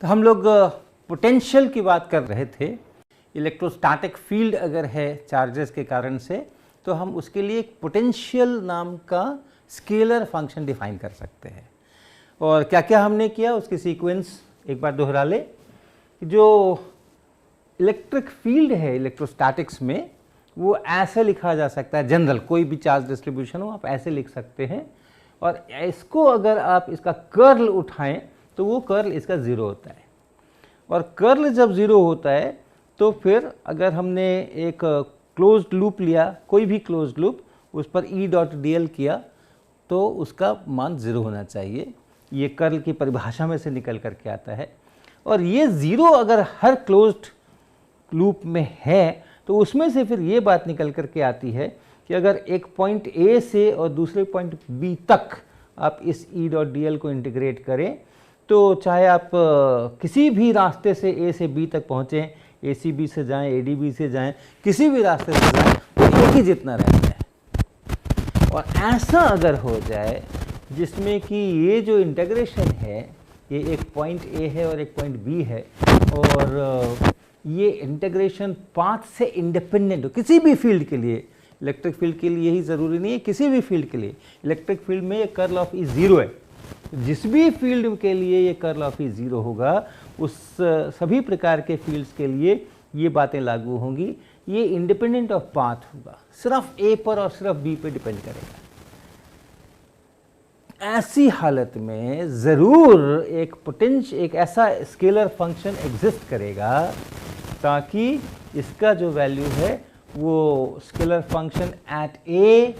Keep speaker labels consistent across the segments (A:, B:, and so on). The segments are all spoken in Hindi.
A: तो हम लोग पोटेंशियल की बात कर रहे थे। इलेक्ट्रोस्टैटिक फील्ड अगर है चार्जेस के कारण से, तो हम उसके लिए एक पोटेंशियल नाम का स्केलर फंक्शन डिफाइन कर सकते हैं। और क्या क्या हमने किया उसकी सीक्वेंस एक बार दोहरा ले। जो इलेक्ट्रिक फील्ड है इलेक्ट्रोस्टैटिक्स में, वो ऐसे लिखा जा सकता है, जनरल कोई भी चार्ज डिस्ट्रीब्यूशन हो आप ऐसे लिख सकते हैं, और इसको अगर आप इसका कर्ल उठाएं तो वो कर्ल इसका ज़ीरो होता है। और कर्ल जब ज़ीरो होता है तो फिर अगर हमने एक क्लोज्ड लूप लिया, कोई भी क्लोज्ड लूप, उस पर E.dl किया तो उसका मान ज़ीरो होना चाहिए। ये कर्ल की परिभाषा में से निकल करके आता है। और ये ज़ीरो अगर हर क्लोज्ड लूप में है तो उसमें से फिर ये बात निकल करके आती है कि अगर एक पॉइंट A से और दूसरे पॉइंट B तक आप इस E.dl को इंटीग्रेट करें, तो चाहे आप किसी भी रास्ते से A से B तक पहुँचें, ACB से जाएं, ADB से जाएं, किसी भी रास्ते से जाएं, तो एक ही जितना रहता है। और ऐसा अगर हो जाए जिसमें कि ये जो इंटीग्रेशन है, ये एक पॉइंट A है और एक पॉइंट B है, और ये इंटीग्रेशन पाथ से इंडिपेंडेंट हो किसी भी फील्ड के लिए, इलेक्ट्रिक फील्ड के लिए यही ज़रूरी नहीं है, किसी भी फील्ड के लिए इलेक्ट्रिक फील्ड में ये कर्ल ऑफ E ज़ीरो है। जिस भी फील्ड के लिए ये कर्ल ऑफ E ज़ीरो होगा, उस सभी प्रकार के फील्ड्स के लिए ये बातें लागू होंगी। ये इंडिपेंडेंट ऑफ पाथ होगा, सिर्फ A पर और सिर्फ B पर डिपेंड करेगा। ऐसी हालत में ज़रूर एक ऐसा स्केलर फंक्शन एग्जिस्ट करेगा ताकि इसका जो वैल्यू है वो scalar function at A,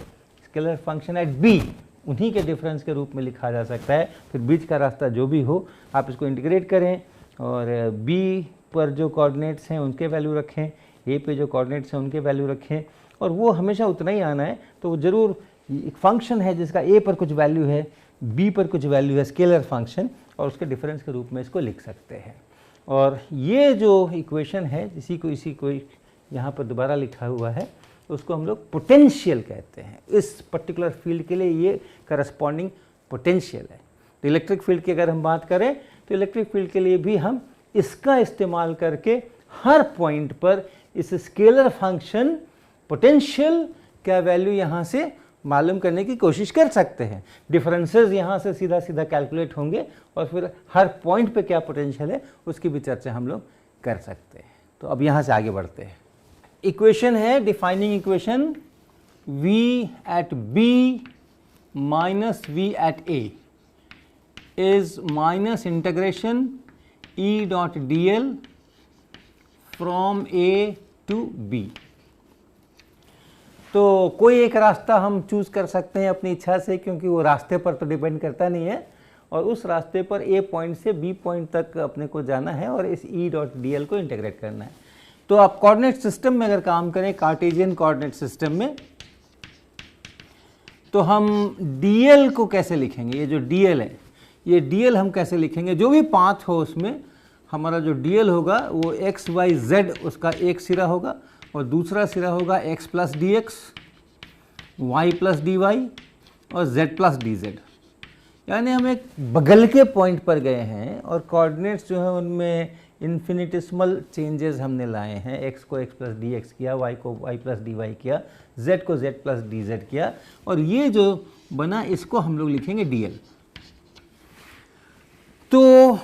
A: scalar function at B, उन्हीं के डिफरेंस के रूप में लिखा जा सकता है। फिर बीच का रास्ता जो भी हो आप इसको इंटीग्रेट करें, और B पर जो कोऑर्डिनेट्स हैं उनके वैल्यू रखें, A पे जो कोऑर्डिनेट्स हैं उनके वैल्यू रखें, और वो हमेशा उतना ही आना है। तो ज़रूर एक फंक्शन है जिसका A पर कुछ वैल्यू है, B पर कुछ वैल्यू है, स्केलर फंक्शन, और उसके डिफरेंस के रूप में इसको लिख सकते हैं। और ये जो इक्वेशन है इसी को यहाँ पर दोबारा लिखा हुआ है, उसको हम लोग पोटेंशियल कहते हैं। इस पर्टिकुलर फील्ड के लिए ये करस्पॉन्डिंग पोटेंशियल है। तो इलेक्ट्रिक फील्ड की अगर हम बात करें तो इलेक्ट्रिक फील्ड के लिए भी हम इसका इस्तेमाल करके हर पॉइंट पर इस स्केलर फंक्शन पोटेंशियल का वैल्यू यहाँ से मालूम करने की कोशिश कर सकते हैं। डिफरेंसेस यहाँ से सीधा सीधा कैलकुलेट होंगे, और फिर हर पॉइंट पे क्या पोटेंशियल है उसकी भी चर्चा हम लोग कर सकते हैं। तो अब यहाँ से आगे बढ़ते हैं। इक्वेशन है, defining equation, V at B minus V at A is minus integration E.dl from A to B। तो कोई एक रास्ता हम चूज कर सकते हैं अपनी इच्छा से, क्योंकि वो रास्ते पर तो डिपेंड करता नहीं है, और उस रास्ते पर A पॉइंट से B पॉइंट तक अपने को जाना है और इस E.dl को इंटीग्रेट करना है। तो आप कोऑर्डिनेट सिस्टम में अगर काम करें, कार्टेशियन कोऑर्डिनेट सिस्टम में, तो हम dl को कैसे लिखेंगे? ये जो dl है, ये dl हम कैसे लिखेंगे? जो भी पाथ हो उसमें हमारा जो dl होगा वो x y z उसका एक सिरा होगा, और दूसरा सिरा होगा x plus d x, y plus d y, और z प्लस डी जेड। यानी हम एक बगल के पॉइंट पर गए हैं और कोऑर्डिनेट्स जो है उनमें इन्फिनिटिसिमल चेंजेस हमने लाए हैं। x को x प्लस डी एक्स किया, y को y प्लस डी वाई किया, z को z प्लस डी जेड किया, और ये जो बना इसको हम लोग लिखेंगे dl। तो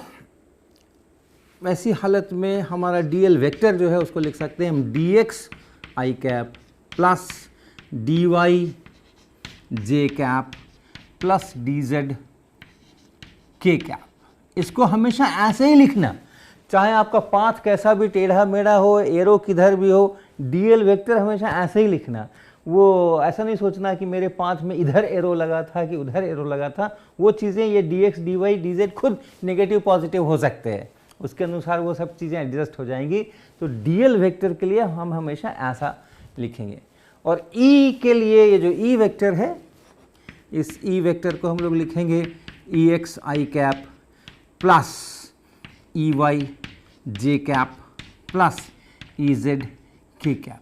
A: ऐसी हालत में हमारा dl वेक्टर जो है उसको लिख सकते हैं हम dx i cap plus dy j cap plus dz k cap. इसको हमेशा ऐसे ही लिखना, चाहे आपका पाथ कैसा भी टेढ़ा मेढ़ा हो, एरो किधर भी हो, dl वेक्टर हमेशा ऐसे ही लिखना। वो ऐसा नहीं सोचना कि मेरे पाथ में इधर एरो लगा था कि उधर एरो लगा था। वो चीज़ें, ये dx dy dz खुद नेगेटिव पॉजिटिव हो सकते हैं, उसके अनुसार वो सब चीज़ें एडजस्ट हो जाएंगी। तो dl वेक्टर के लिए हम हमेशा ऐसा लिखेंगे। और E के लिए ये जो E वेक्टर है, इस E वेक्टर को हम लोग लिखेंगे Ex i cap plus Ey j cap plus Ez k cap.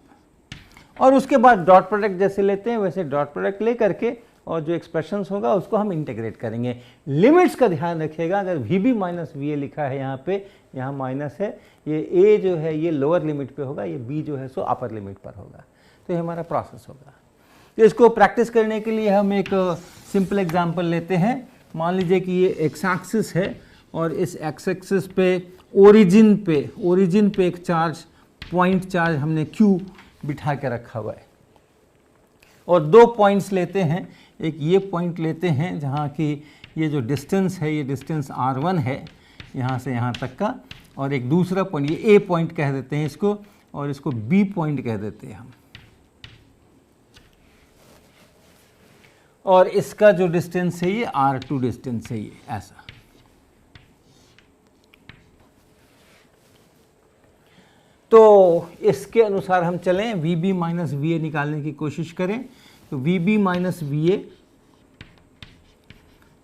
A: और उसके बाद डॉट प्रोडक्ट जैसे लेते हैं वैसे डॉट प्रोडक्ट ले करके और जो एक्सप्रेशंस होगा उसको हम इंटीग्रेट करेंगे। लिमिट्स का ध्यान रखिएगा, अगर VB माइनस VA लिखा है यहाँ पे, यहाँ माइनस है, ये A जो है ये लोअर लिमिट पे होगा, ये B जो है सो अपर लिमिट पर होगा। तो ये हमारा प्रोसेस होगा। तो इसको प्रैक्टिस करने के लिए हम एक सिंपल एग्जांपल लेते हैं। मान लीजिए कि ये एक्स एक्सिस है और इस एक्स एक्सिस पे ओरिजिन पे एक चार्ज, पॉइंट चार्ज हमने Q बिठा के रखा हुआ है और दो पॉइंट्स लेते हैं। एक ये पॉइंट लेते हैं जहाँ की ये जो डिस्टेंस है, ये डिस्टेंस R1 है यहाँ से यहाँ तक का, और एक दूसरा पॉइंट, ये A पॉइंट कह देते हैं इसको, और इसको B पॉइंट कह देते हैं हम। और इसका जो डिस्टेंस है ये R2 डिस्टेंस है, ये ऐसा। तो इसके अनुसार हम चलें, VB माइनस VA निकालने की कोशिश करें। तो VB माइनस VA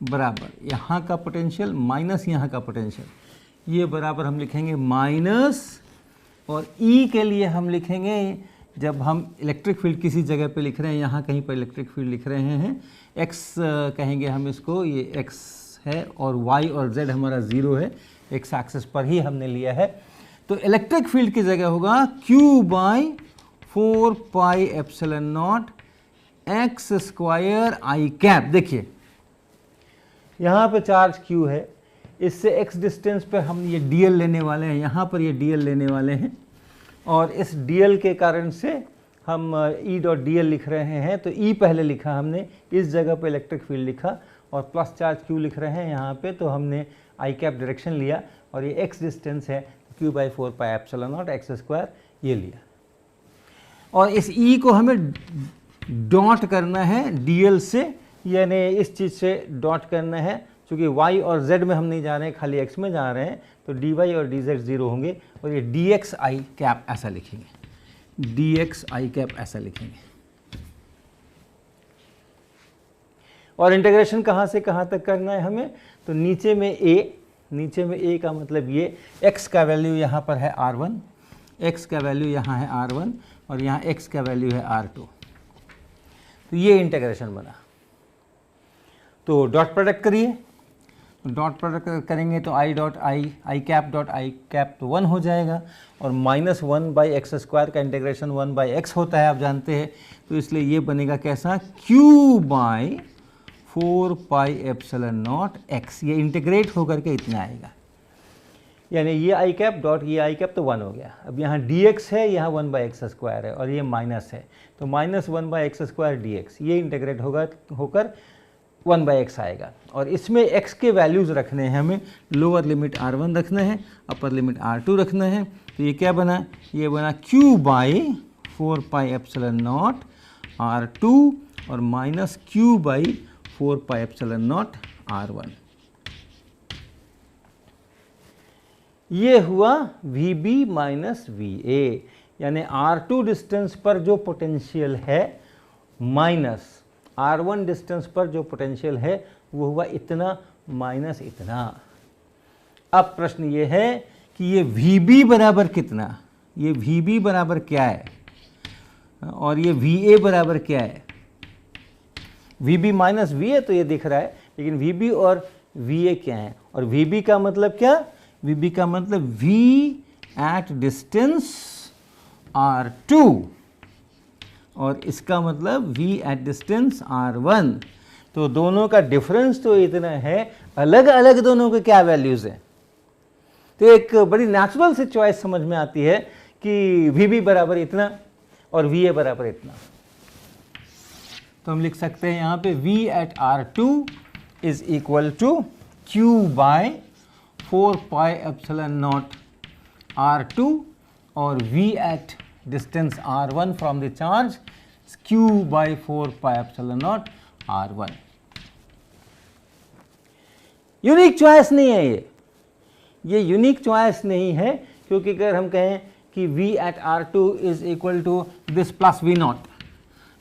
A: बराबर यहाँ का पोटेंशियल माइनस यहाँ का पोटेंशियल, ये बराबर हम लिखेंगे माइनस, और E के लिए हम लिखेंगे, जब हम इलेक्ट्रिक फील्ड किसी जगह पे लिख रहे हैं, यहाँ कहीं पर इलेक्ट्रिक फील्ड लिख रहे हैं, x कहेंगे हम इसको, ये x है और y और z हमारा 0 है, x एक्सिस पर ही हमने लिया है। तो इलेक्ट्रिक फील्ड की जगह होगा q by 4 pi epsilon not x square i cap. देखिए यहाँ पे चार्ज q है, इससे x डिस्टेंस पे हम ये dl लेने वाले हैं, यहाँ पर ये dl लेने वाले हैं, और इस dl के कारण से हम E डॉट dl लिख रहे हैं। तो E पहले लिखा हमने, इस जगह पे इलेक्ट्रिक फील्ड लिखा, और प्लस चार्ज q लिख रहे हैं यहाँ पे, तो हमने i कैप डायरेक्शन लिया, और ये x डिस्टेंस है, q by 4 pi epsilon not x square ये लिया। और इस E को हमें डॉट करना है dl से, यानी इस चीज़ से डॉट करना है, क्योंकि y और z में हम नहीं जा रहे हैं, खाली x में जा रहे हैं, तो dy और dz 0 होंगे, और ये dx i कैप ऐसा लिखेंगे, dx i कैप ऐसा लिखेंगे। और इंटीग्रेशन कहाँ से कहाँ तक करना है हमें, तो नीचे में a का मतलब ये x का वैल्यू यहाँ पर है R1, x का वैल्यू यहाँ है R1, और यहाँ x का वैल्यू है R2। तो ये इंटीग्रेशन बना। तो डॉट प्रोडक्ट करिए, डॉट प्रोडक्ट करेंगे तो आई कैप तो 1 हो जाएगा, और माइनस 1 बाई एक्स स्क्वायर का इंटीग्रेशन 1 बाई एक्स होता है, आप जानते हैं। तो इसलिए ये बनेगा कैसा, q by 4 pi epsilon not x, ये इंटीग्रेट होकर के इतना आएगा, यानी ये आई कैप डॉट ये आई कैप तो 1 हो गया। अब यहाँ dx है, यहाँ 1 बाई एक्स स्क्वायर है, और ये माइनस है, तो minus 1 by x square dx, ये इंटीग्रेट होकर 1 बाई एक्स आएगा। और इसमें x के वैल्यूज़ रखने हैं हमें, लोअर लिमिट R1 रखना है, अपर लिमिट R2 रखना है। तो ये क्या बना, ये बना q by 4 pi epsilon naught R2 और minus q by 4 pi epsilon naught R1। ये हुआ VB माइनस VA, यानी R2 डिस्टेंस पर जो पोटेंशियल है माइनस R1 डिस्टेंस पर जो पोटेंशियल है वो हुआ इतना माइनस इतना। अब प्रश्न ये है कि ये VB बराबर कितना, ये VB बराबर क्या है और ये VA बराबर क्या है। VB माइनस VA तो ये दिख रहा है, लेकिन VB और VA क्या है, और VB का मतलब क्या, VB का मतलब V एट डिस्टेंस R2 और इसका मतलब V एट डिस्टेंस R1। तो दोनों का डिफरेंस तो इतना है, अलग अलग दोनों के क्या वैल्यूज़ हैं। तो एक बड़ी नेचुरल सी चॉइस समझ में आती है कि VB बराबर इतना और VA बराबर इतना। तो हम लिख सकते हैं यहाँ पे V at R2 is equal to Q by 4 pi epsilon naught R2 और V at distance R1 from the charge Q by 4 pi epsilon naught R1। Unique choice नहीं है ये यूनिक चॉइस नहीं है, क्योंकि अगर हम कहें कि V at R2 is equal to this plus V naught,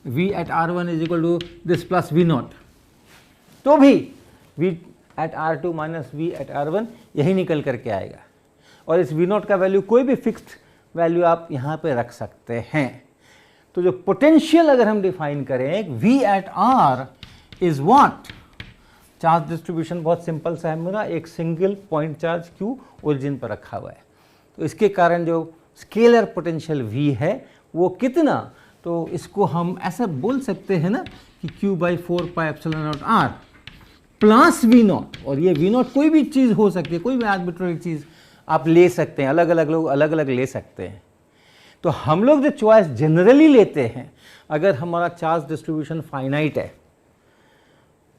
A: V at R1 is equal to this plus V naught, तो भी V at R2 minus V at R1 यही निकल करके आएगा। और इस V नॉट का वैल्यू कोई भी फिक्स्ड वैल्यू आप यहाँ पे रख सकते हैं। तो जो पोटेंशियल अगर हम डिफाइन करें V at R is what, charge distribution बहुत सिंपल सा है मेरा, एक single point charge Q origin पर रखा हुआ है, तो इसके कारण जो स्केलर पोटेंशियल V है वो कितना, तो इसको हम ऐसा बोल सकते हैं ना कि Q/4πε0R प्लस V0, और ये V0 कोई भी चीज़ हो सकती है, कोई भी आर्बिट्रेरी चीज़ आप ले सकते हैं, अलग अलग लोग अलग अलग ले सकते हैं। तो हम लोग जो चॉइस जनरली लेते हैं, अगर हमारा चार्ज डिस्ट्रीब्यूशन फाइनाइट है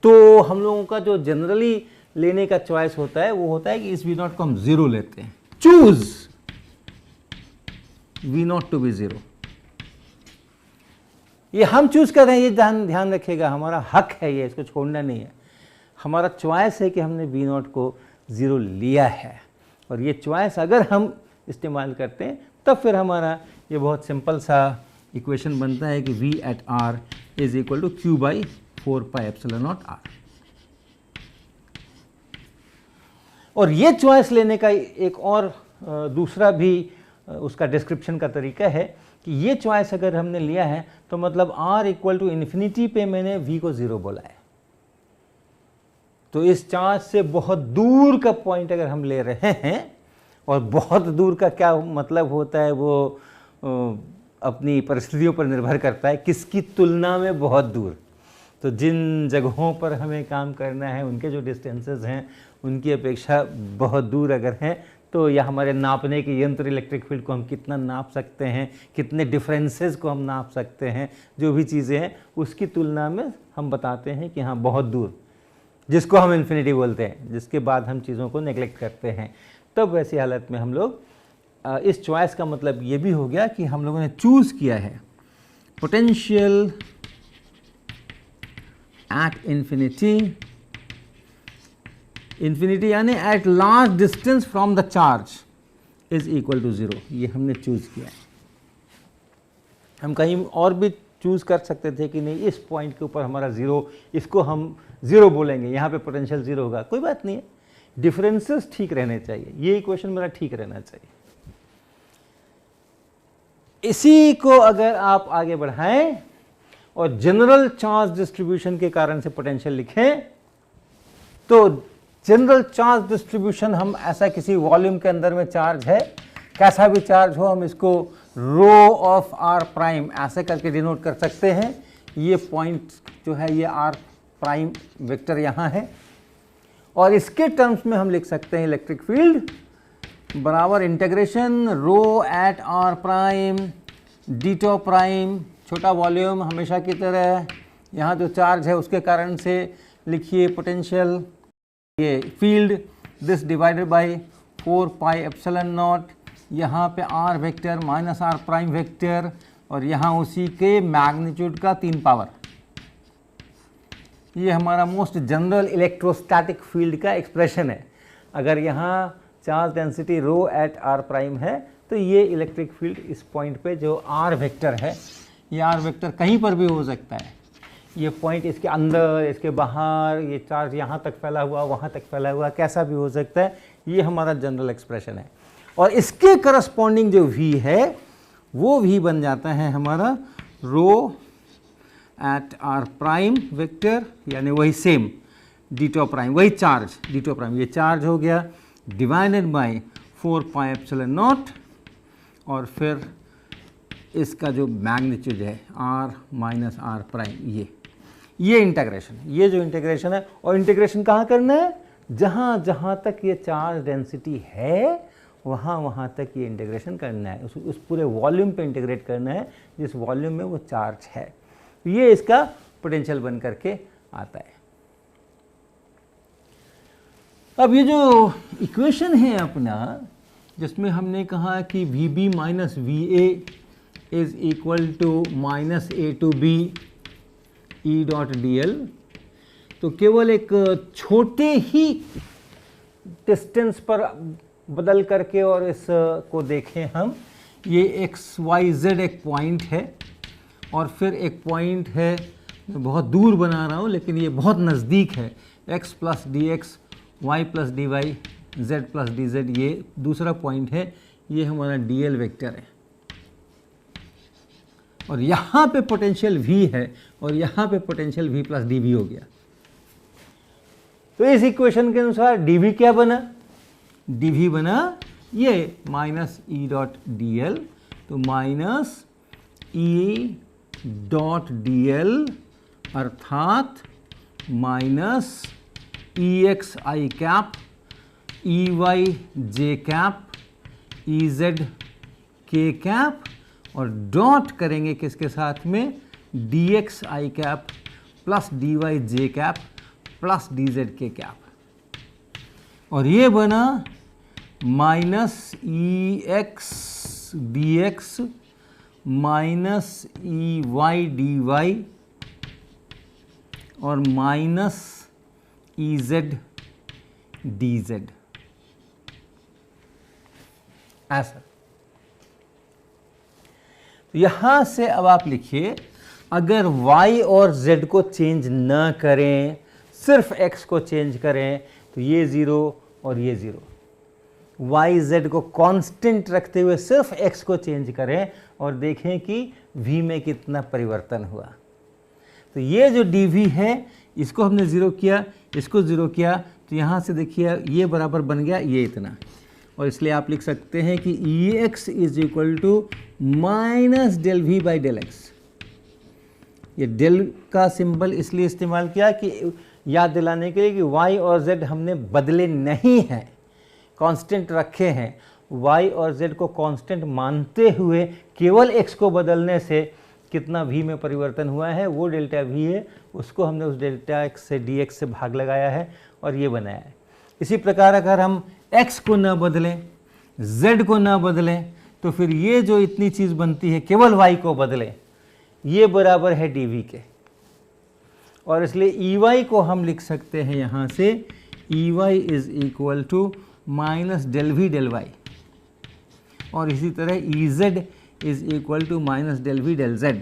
A: तो हम लोगों का जो जनरली लेने का चॉइस होता है वो होता है कि इस V0 को हम 0 लेते हैं, चूज V0 टू बी 0। ये हम चूज कर रहे हैं, ये ध्यान रखिएगा, हमारा हक है ये, इसको छोड़ना नहीं है, हमारा चॉइस है कि हमने V0 को 0 लिया है, और ये चॉइस अगर हम इस्तेमाल करते हैं तब फिर हमारा ये बहुत सिंपल सा इक्वेशन बनता है कि V at R is equal to Q/4πε0R। और ये चॉइस लेने का एक और दूसरा भी उसका डिस्क्रिप्शन का तरीका है कि ये चॉइस अगर हमने लिया है तो मतलब R इक्वल टू इन्फिनिटी पे मैंने V को 0 बोला है, तो इस चार्ज से बहुत दूर का पॉइंट अगर हम ले रहे हैं, और बहुत दूर का क्या मतलब होता है वो अपनी परिस्थितियों पर निर्भर करता है, किसकी तुलना में बहुत दूर, तो जिन जगहों पर हमें काम करना है उनके जो डिस्टेंसेस हैं उनकी अपेक्षा बहुत दूर अगर हैं, तो यह हमारे नापने के यंत्र इलेक्ट्रिक फील्ड को हम कितना नाप सकते हैं, कितने डिफरेंसेस को हम नाप सकते हैं, जो भी चीज़ें हैं उसकी तुलना में हम बताते हैं कि हाँ बहुत दूर, जिसको हम इन्फिनिटी बोलते हैं, जिसके बाद हम चीज़ों को नेग्लेक्ट करते हैं। तब वैसी हालत में हम लोग इस चॉइस का मतलब ये भी हो गया कि हम लोगों ने चूज़ किया है पोटेंशियल एट इन्फिनिटी यानी at large distance from the charge is equal to 0, ये हमने चूज़ किया है। हम कहीं और भी चूज़ कर सकते थे कि नहीं इस पॉइंट के ऊपर हमारा 0, इसको हम 0 बोलेंगे, यहाँ पे पोटेंशियल 0 होगा, कोई बात नहीं है, डिफरेंसेस ठीक रहने चाहिए, ये इक्वेशन मेरा ठीक रहना चाहिए। इसी को अगर आप आगे बढ़ाएं और जनरल चार्ज डिस्ट्रीब्यूशन के कारण से पोटेंशियल लिखें, तो जनरल चार्ज डिस्ट्रीब्यूशन हम ऐसा किसी वॉल्यूम के अंदर में चार्ज है, कैसा भी चार्ज हो, हम इसको रो ऑफ आर प्राइम ऐसे करके डिनोट कर सकते हैं। ये पॉइंट जो है ये आर प्राइम वेक्टर यहाँ है, और इसके टर्म्स में हम लिख सकते हैं इलेक्ट्रिक फील्ड बराबर integration rho at r prime d tau prime, छोटा वॉल्यूम हमेशा की तरह, यहाँ जो चार्ज है उसके कारण से लिखिए पोटेंशियल, ये फील्ड दिस डिवाइडेड बाय 4πε0, यहाँ पे r vector minus r prime vector, और यहाँ उसी के मैग्नीट्यूड का 3 पावर। ये हमारा मोस्ट जनरल इलेक्ट्रोस्टैटिक फील्ड का एक्सप्रेशन है। अगर यहाँ charge density rho at r prime है तो ये इलेक्ट्रिक फील्ड इस पॉइंट पे जो आर वेक्टर है, ये आर वेक्टर कहीं पर भी हो सकता है, ये पॉइंट इसके अंदर इसके बाहर, ये चार्ज यहाँ तक फैला हुआ वहाँ तक फैला हुआ, कैसा भी हो सकता है, ये हमारा जनरल एक्सप्रेशन है। और इसके करस्पॉन्डिंग जो V है वो V बन जाता है हमारा रो एट आर प्राइम वेक्टर, यानी वही सेम डी टॉ प्राइम, वही चार्ज डी टॉ प्राइम, ये चार्ज हो गया डिवाइडेड बाय 4πε0, और फिर इसका जो मैग्नीट्यूड है r माइनस आर प्राइम, ये इंटीग्रेशन, ये जो इंटीग्रेशन है, और इंटीग्रेशन कहाँ करना है, जहाँ जहाँ तक ये चार्ज डेंसिटी है वहाँ तक ये इंटीग्रेशन करना है, उस पूरे वॉल्यूम पे इंटीग्रेट करना है जिस वॉल्यूम में वो चार्ज है। ये इसका पोटेंशियल बन करके आता है। अब ये जो इक्वेशन है अपना, जिसमें हमने कहा कि VB minus VA is equal to minus A to B E dot DL, तो केवल एक छोटे ही डिस्टेंस पर बदल करके और इस को देखें हम, ये XYZ एक पॉइंट है, और फिर एक पॉइंट है, मैं बहुत दूर बना रहा हूँ लेकिन ये बहुत नज़दीक है, x plus dx, y plus dy, z plus dz, ये दूसरा पॉइंट है, ये हमारा dl वेक्टर है, और यहाँ पे पोटेंशियल V है, और यहाँ पे पोटेंशियल V प्लस dV हो गया। तो इस इक्वेशन के अनुसार dv क्या बना, dv बना ये minus E dot d l, तो minus E dot d l अर्थात minus E x i cap E y j cap E z k cap और डॉट करेंगे किसके साथ में, d x i cap plus d y j cap plus d z k cap, और ये बना minus E x d x minus E y d y और minus E z d z, ऐसा। तो यहां से अब आप लिखिए, अगर y और z को चेंज न करें, सिर्फ x को चेंज करें, तो ये 0 और ये 0, y z को कांस्टेंट रखते हुए सिर्फ x को चेंज करें और देखें कि v में कितना परिवर्तन हुआ। तो ये जो dv है इसको हमने 0 किया, इसको 0 किया, तो यहाँ से देखिए ये बराबर बन गया ये इतना, और इसलिए आप लिख सकते हैं कि E x is equal to minus del V by del x. ये डेल का सिंबल इसलिए इस्तेमाल किया कि याद दिलाने के लिए कि y और z हमने बदले नहीं हैं, कांस्टेंट रखे हैं। y और z को कांस्टेंट मानते हुए केवल x को बदलने से कितना v में परिवर्तन हुआ है वो डेल्टा v है, उसको हमने उस डेल्टा x से dx से भाग लगाया है और ये बनाया है। इसी प्रकार अगर हम x को न बदलें, z को न बदलें, तो फिर ये जो इतनी चीज़ बनती है केवल y को बदलें, ये बराबर है dv के, और इसलिए ey को हम लिख सकते हैं यहाँ से ey is equal to minus del we del y, और इसी तरह ez is equal to minus del we del z,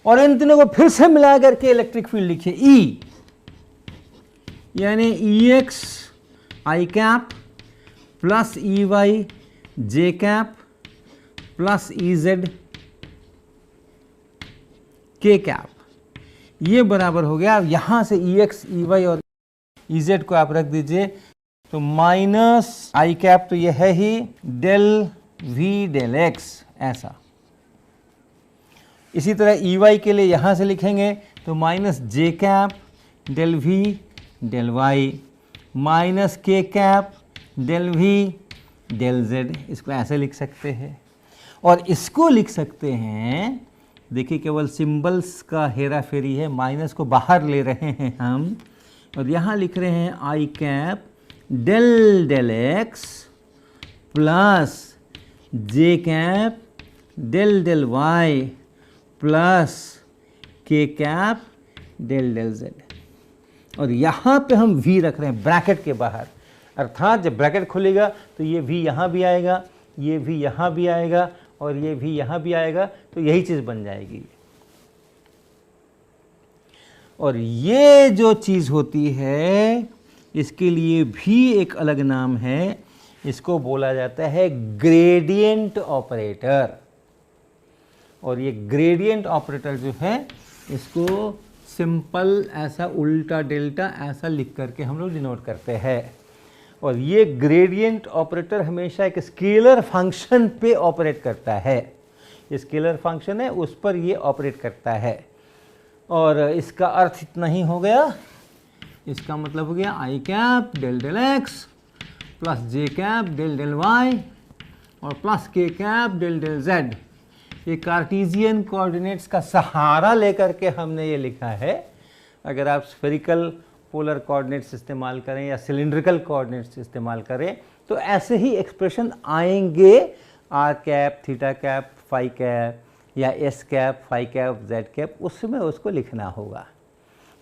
A: और इन तीनों को फिर से मिला करके इलेक्ट्रिक फील्ड लिखिए E, यानी ई x i cap plus E y j cap plus E z k cap, ये बराबर हो गया। अब यहां से ई एक्स ई वाई और ई जेड को आप रख दीजिए, तो माइनस आई कैप तो ये है ही डेल वी डेल एक्स ऐसा। इसी तरह ई वाई के लिए यहां से लिखेंगे तो minus j cap del we del y minus k cap del we del z, इसको ऐसे लिख सकते हैं। और इसको लिख सकते हैं, देखिए केवल सिंबल्स का हेरा फेरी है, माइनस को बाहर ले रहे हैं हम, और यहाँ लिख रहे हैं i cap del del x plus j cap del del y plus k cap del del z, और यहाँ पे हम v रख रहे हैं ब्रैकेट के बाहर, अर्थात जब ब्रैकेट खुलेगा तो ये v यहाँ भी आएगा, ये v यहाँ भी आएगा और ये v यहाँ भी आएगा, तो यही चीज़ बन जाएगी। और ये जो चीज़ होती है इसके लिए भी एक अलग नाम है, इसको बोला जाता है ग्रेडियंट ऑपरेटर। और ये ग्रेडियंट ऑपरेटर जो है इसको सिंपल ऐसा उल्टा डेल्टा ऐसा लिख करके हम लोग डिनोट करते हैं। और ये ग्रेडियंट ऑपरेटर हमेशा एक स्केलर फंक्शन पे ऑपरेट करता है, स्केलर फंक्शन है उस पर ये ऑपरेट करता है। और इसका अर्थ इतना ही हो गया, इसका मतलब हो गया i cap del del x plus j cap del del y और plus k cap del del z. ये कार्टेशियन कोऑर्डिनेट्स का सहारा लेकर के हमने ये लिखा है। अगर आप स्फेरिकल पोलर कोऑर्डिनेट्स इस्तेमाल करें या सिलिंड्रिकल कोऑर्डिनेट्स इस्तेमाल करें तो ऐसे ही एक्सप्रेशन आएंगे, r cap theta cap phi cap या s cap phi cap z cap, उसमें उसको लिखना होगा।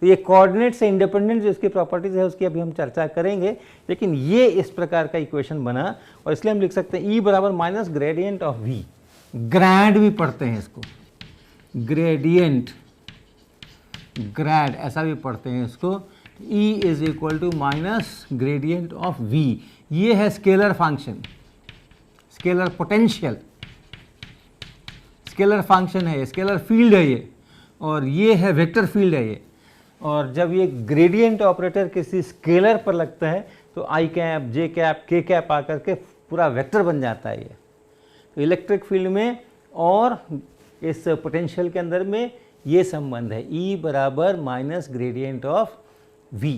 A: तो ये कोऑर्डिनेट से इंडिपेंडेंट जो इसकी प्रॉपर्टीज है उसकी अभी हम चर्चा करेंगे, लेकिन ये इस प्रकार का इक्वेशन बना और इसलिए हम लिख सकते हैं ई बराबर माइनस ग्रेडियंट ऑफ वी, ग्रैड भी पढ़ते हैं इसको, ग्रेडियंट ग्रैड ऐसा भी पढ़ते हैं इसको। E is equal to minus gradient of v, ये है scalar function, scalar potential, scalar function है, स्केलर फील्ड है ये, और ये है वेक्टर फील्ड है ये। और जब ये ग्रेडियंट ऑपरेटर किसी स्केलर पर लगता है तो आई कैप, जे कैप, के कैप आकर के पूरा वेक्टर बन जाता है ये। तो इलेक्ट्रिक फील्ड में और इस पोटेंशियल के अंदर में ये संबंध है, E बराबर माइनस ग्रेडियंट ऑफ V।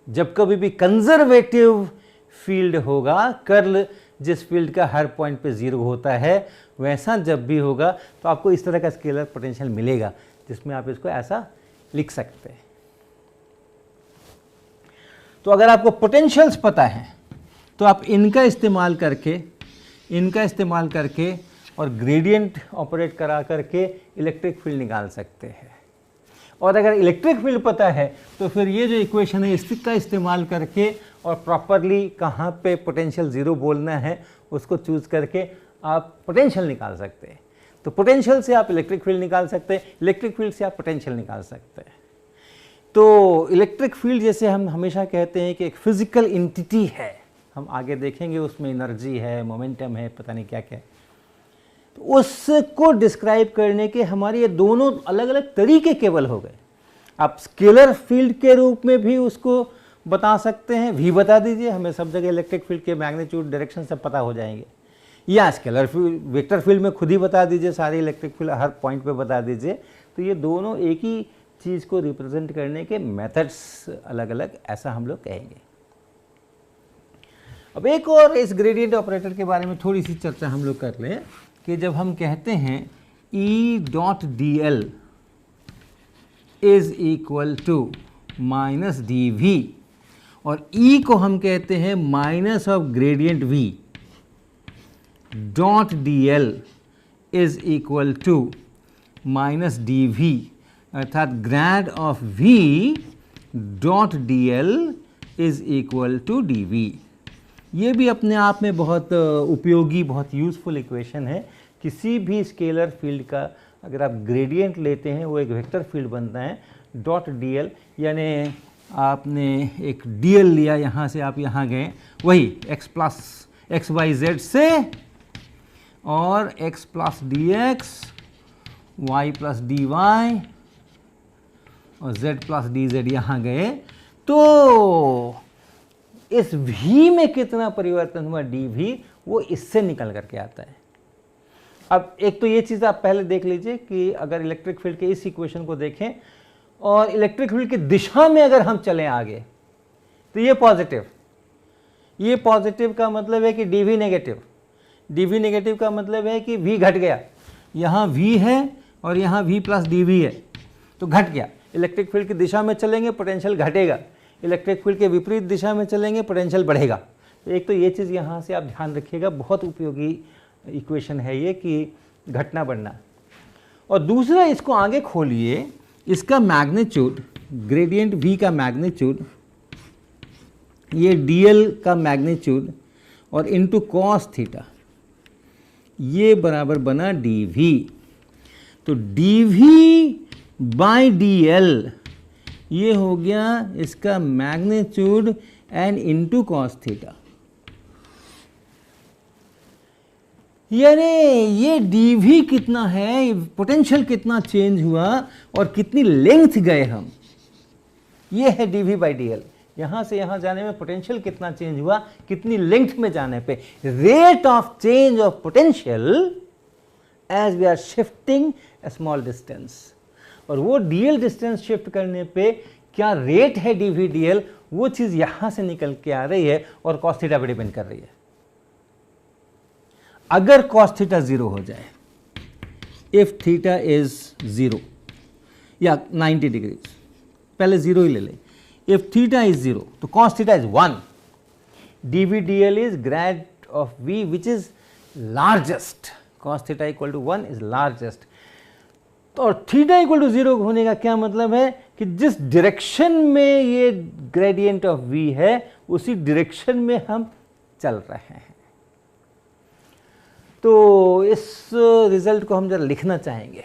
A: जब कभी भी कंजर्वेटिव फील्ड होगा, कर्ल जिस फील्ड का हर पॉइंट पे 0 होता है, वैसा जब भी होगा तो आपको इस तरह का स्केलर पोटेंशियल मिलेगा, जिसमें आप इसको ऐसा लिख सकते हैं। तो अगर आपको पोटेंशियल्स पता है तो आप इनका इस्तेमाल करके और ग्रेडियंट ऑपरेट करा करके इलेक्ट्रिक फील्ड निकाल सकते हैं। और अगर इलेक्ट्रिक फील्ड पता है तो फिर ये जो इक्वेशन है इसका इस्तेमाल करके और प्रॉपरली कहाँ पे पोटेंशियल 0 बोलना है उसको चूज करके आप पोटेंशियल निकाल सकते हैं। तो पोटेंशियल से आप इलेक्ट्रिक फील्ड निकाल सकते हैं, इलेक्ट्रिक फील्ड से आप पोटेंशियल निकाल सकते हैं। तो इलेक्ट्रिक फील्ड जैसे हम हमेशा कहते हैं कि एक फिजिकल एंटिटी है, हम आगे देखेंगे उसमें एनर्जी है, मोमेंटम है, पता नहीं क्या क्या, तो उसको डिस्क्राइब करने के हमारे ये दोनों अलग अलग तरीके केवल हो गए। आप स्केलर फील्ड के रूप में भी उसको बता सकते हैं, V बता दीजिए, हमें सब जगह इलेक्ट्रिक फील्ड के मैग्नीट्यूड, डायरेक्शन सब पता हो जाएंगे। या स्केलर फील्ड, वेक्टर फील्ड में खुद ही बता दीजिए, सारे इलेक्ट्रिक फील्ड हर पॉइंट पे बता दीजिए। तो ये दोनों एक ही चीज़ को रिप्रेजेंट करने के मेथड्स अलग अलग, ऐसा हम लोग कहेंगे। अब एक और इस ग्रेडियंट ऑपरेटर के बारे में थोड़ी सी चर्चा हम लोग कर लें कि जब हम कहते हैं E.dl is equal to minus dV और E को हम कहते हैं minus of gradient V dot dl is equal to minus dV, अर्थात grad of V dot dl is equal to dV। ये भी अपने आप में बहुत उपयोगी, बहुत यूज़फुल इक्वेशन है। किसी भी स्केलर फील्ड का अगर आप ग्रेडियंट लेते हैं वो एक वेक्टर फील्ड बनता है। डॉट dl यानी आपने एक dl लिया, यहाँ से आप यहाँ गए, वही x plus x y z से और x plus dx, y plus dy और z प्लस dz यहाँ गए। तो इस v में कितना परिवर्तन हुआ dv, वो इससे निकल करके आता है। अब एक तो ये चीज़ आप पहले देख लीजिए कि अगर इलेक्ट्रिक फील्ड के इस इक्वेशन को देखें और इलेक्ट्रिक फील्ड की दिशा में अगर हम चलें आगे तो ये पॉजिटिव का मतलब है कि dv नेगेटिव का मतलब है कि v घट गया। यहाँ v है और यहाँ v प्लस dv है तो घट गया। इलेक्ट्रिक फील्ड की दिशा में चलेंगे पोटेंशियल घटेगा, इलेक्ट्रिक फील्ड के विपरीत दिशा में चलेंगे पोटेंशियल बढ़ेगा। तो एक तो ये चीज़ यहाँ से आप ध्यान रखिएगा, बहुत उपयोगी इक्वेशन है ये कि घटना बढ़ना। और दूसरा, इसको आगे खोलिए, इसका मैग्नीट्यूड, ग्रेडियंट v का मैग्नीट्यूड, ये dl का मैग्नीट्यूड और इनटू कॉस थीटा, ये बराबर बना dv। तो dv बाई dl ये हो गया इसका magnitude and into cos theta. यानी ये dv कितना है, पोटेंशियल कितना चेंज हुआ और कितनी लेंथ गए हम, ये है dv बाई dl। यहाँ से यहाँ जाने में पोटेंशियल कितना चेंज हुआ, कितनी लेंथ में जाने पे, rate of change of potential as we are shifting a small distance. और वो dl डिस्टेंस शिफ्ट करने पे क्या रेट है dv dl, वो चीज़ यहाँ से निकल के आ रही है और कॉस थीटा पे डिपेंड कर रही है। अगर कॉस थीटा 0 हो जाए, इफ थीटा इज 0 या 90 डिग्रीज, पहले 0 ही ले लें, इफ थीटा इज 0 तो cos theta is 1, dv dl is grad of v which is largest, cos theta equal to 1 is largest. तो और थीटा इक्वल टू 0 होने का क्या मतलब है कि जिस डायरेक्शन में ये ग्रेडियंट ऑफ v है उसी डायरेक्शन में हम चल रहे हैं। तो इस रिजल्ट को हम जरा लिखना चाहेंगे।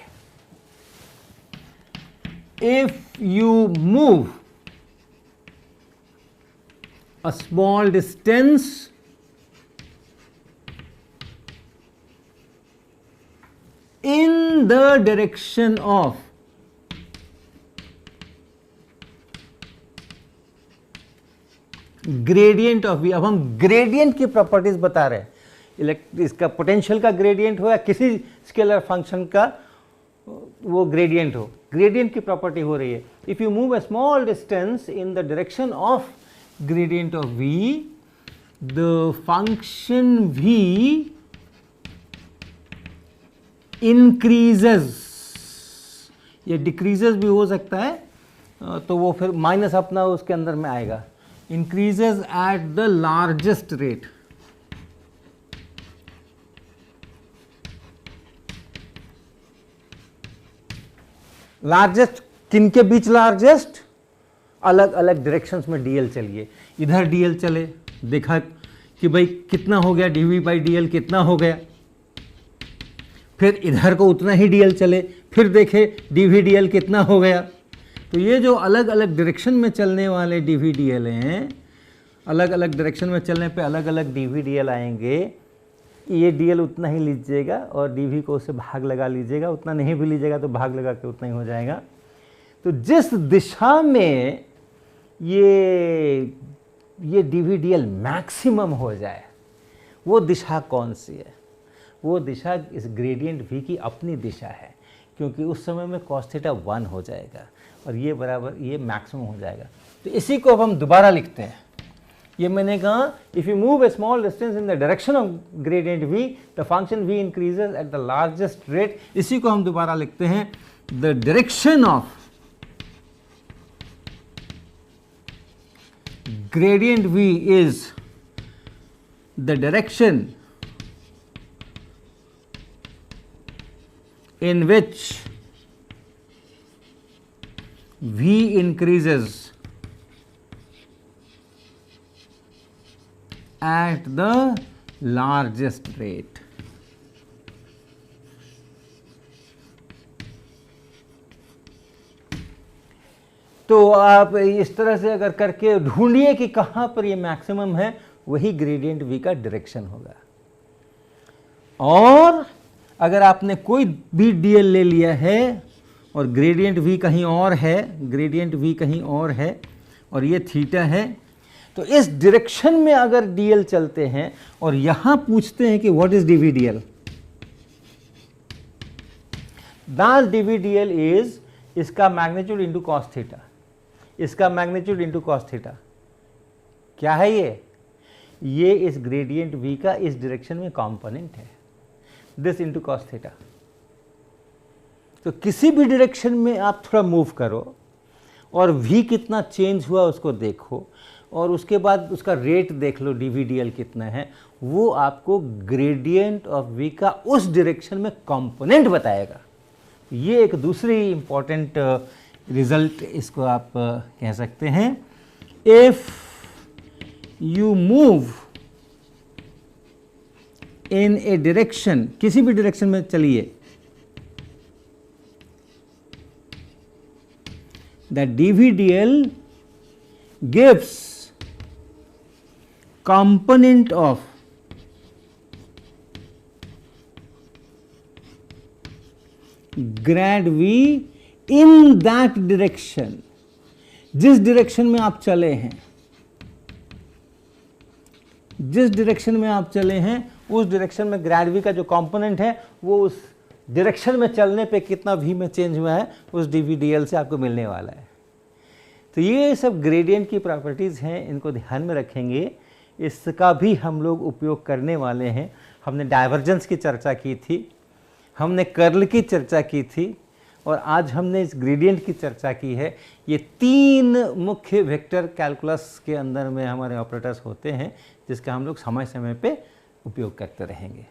A: If you move a small distance in the direction of gradient of v. अब हम ग्रेडियंट की प्रॉपर्टीज बता रहे हैं, इसका पोटेंशियल का ग्रेडियंट हो या किसी स्केलर फंक्शन का वो ग्रेडियंट हो, ग्रेडियंट की प्रॉपर्टी हो रही है। If you move a small distance in the direction of gradient of v, the function v increases, ये डिक्रीजेस भी हो सकता है, तो वो फिर माइनस अपना उसके अंदर में आएगा, increases at the largest rate. Largest किन के बीच लार्जेस्ट? अलग अलग डायरेक्शंस में डीएल चलिए, इधर डीएल चले, देखा कि भाई कितना हो गया, डीवी बाई डीएल कितना हो गया, फिर इधर को उतना ही डीएल चले, फिर देखे डीवी डीएल कितना हो गया। तो ये जो अलग अलग डायरेक्शन में चलने वाले डीवी डीएल हैं, अलग अलग डायरेक्शन में चलने पे अलग अलग डीवी डीएल आएंगे। ये डीएल उतना ही लीजिएगा और डीवी को उससे भाग लगा लीजिएगा, उतना नहीं भी लीजिएगा तो भाग लगा के उतना ही हो जाएगा। तो जिस दिशा में ये डीवी डीएल मैक्सिमम हो जाए, वो दिशा कौन सी है? वो दिशा इस ग्रेडियंट v की अपनी दिशा है, क्योंकि उस समय में cos थीटा 1 हो जाएगा और ये बराबर ये मैक्सिमम हो जाएगा। तो इसी को अब हम दोबारा लिखते हैं। ये मैंने कहा if you move A small distance in the direction of gradient v, the function v increases at the largest rate. इसी को हम दोबारा लिखते हैं, the direction of gradient v is the direction in which v increases at the largest rate। तो आप इस तरह से अगर करके ढूंढिए कि कहाँ पर ये मैक्सिमम है, वही ग्रेडियंट v का डायरेक्शन होगा। और अगर आपने कोई भी डीएल ले लिया है और ग्रेडियंट v कहीं और है, ग्रेडियंट v कहीं और है और ये थीटा है, तो इस डायरेक्शन में अगर डीएल चलते हैं और यहाँ पूछते हैं कि what is d v d l, that d v d l is इसका मैग्नीट्यूड इंटू कॉस थीटा, इसका मैग्नीट्यूड इंटू कॉस थीटा। क्या है ये इस ग्रेडियंट v का इस डायरेक्शन में कंपोनेंट है, दिस इंटू कॉस थीटा। तो किसी भी डायरेक्शन में आप थोड़ा मूव करो और v कितना चेंज हुआ उसको देखो और उसके बाद उसका रेट देख लो डीवी डीएल कितना है, वो आपको ग्रेडियंट ऑफ v का उस डायरेक्शन में कंपोनेंट बताएगा। ये एक दूसरी इंपॉर्टेंट रिजल्ट इसको आप कह सकते हैं। If you move in a direction, किसी भी डायरेक्शन में चलिए, the d v d l gives component of grad v in that direction, जिस डायरेक्शन में आप चले हैं, जिस डायरेक्शन में आप चले हैं उस डायरेक्शन में ग्रेड v का जो कंपोनेंट है वो उस डायरेक्शन में चलने पे कितना v में चेंज हुआ है उस डीवी डीएल से आपको मिलने वाला है। तो ये सब ग्रेडियंट की प्रॉपर्टीज़ हैं, इनको ध्यान में रखेंगे, इसका भी हम लोग उपयोग करने वाले हैं। हमने डाइवर्जेंस की चर्चा की थी, हमने कर्ल की चर्चा की थी और आज हमने इस ग्रेडियंट की चर्चा की है। ये तीन मुख्य वेक्टर कैलकुलस के अंदर में हमारे ऑपरेटर्स होते हैं जिसका हम लोग समय समय पे उपयोग करते रहेंगे।